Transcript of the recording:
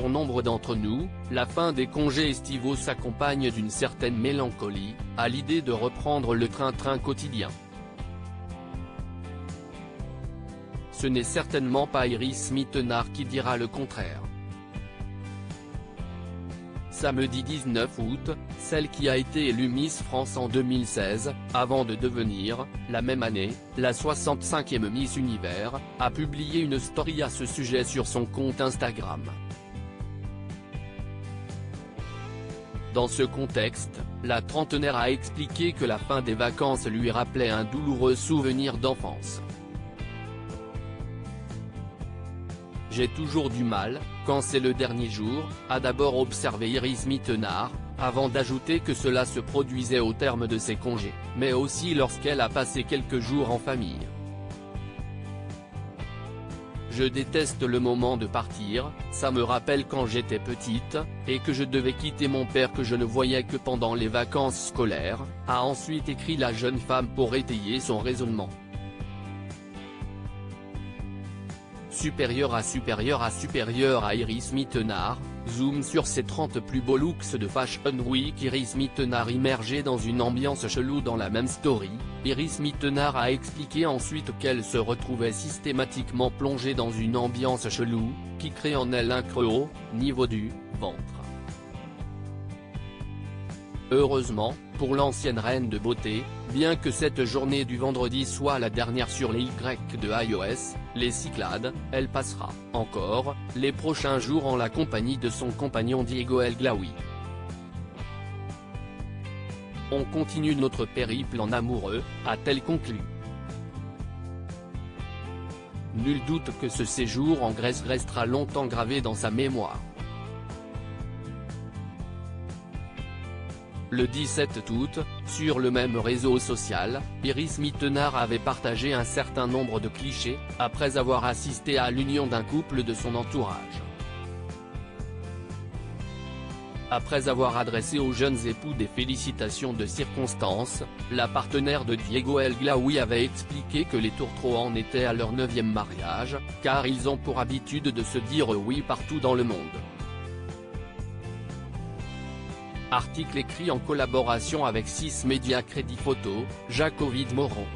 pour nombre d'entre nous, la fin des congés estivaux s'accompagne d'une certaine mélancolie, à l'idée de reprendre le train-train quotidien. Ce n'est certainement pas Iris Mittenard qui dira le contraire. Samedi 19 août, celle qui a été élue Miss France en 2016, avant de devenir, la même année, la 65e Miss Univers, a publié une story à ce sujet sur son compte Instagram. Dans ce contexte, la trentenaire a expliqué que la fin des vacances lui rappelait un douloureux souvenir d'enfance. J'ai toujours du mal, quand c'est le dernier jour, a d'abord observé Iris Mittenard, avant d'ajouter que cela se produisait au terme de ses congés, mais aussi lorsqu'elle a passé quelques jours en famille. Je déteste le moment de partir, ça me rappelle quand j'étais petite, et que je devais quitter mon père que je ne voyais que pendant les vacances scolaires, a ensuite écrit la jeune femme pour étayer son raisonnement. Supérieur à Iris Mittenard, zoom sur ses 30 plus beaux looks de Fashion Week. Iris Mittenard immergée dans une ambiance chelou. Dans la même story, Iris Mittenard a expliqué ensuite qu'elle se retrouvait systématiquement plongée dans une ambiance chelou, qui crée en elle un creux au niveau du ventre. Heureusement, pour l'ancienne reine de beauté, bien que cette journée du vendredi soit la dernière sur les Y de iOS, les Cyclades, elle passera, encore, les prochains jours en la compagnie de son compagnon Diego El Glaoui. On continue notre périple en amoureux, a-t-elle conclu. Nul doute que ce séjour en Grèce restera longtemps gravé dans sa mémoire. Le 17 août, sur le même réseau social, Iris Mittenard avait partagé un certain nombre de clichés, après avoir assisté à l'union d'un couple de son entourage. Après avoir adressé aux jeunes époux des félicitations de circonstance, la partenaire de Diego El Glaoui avait expliqué que les tourtereaux en étaient à leur 9e mariage, car ils ont pour habitude de se dire oui partout dans le monde. Article écrit en collaboration avec 6 médias Crédit Photo, Jacques-Ovid Moron.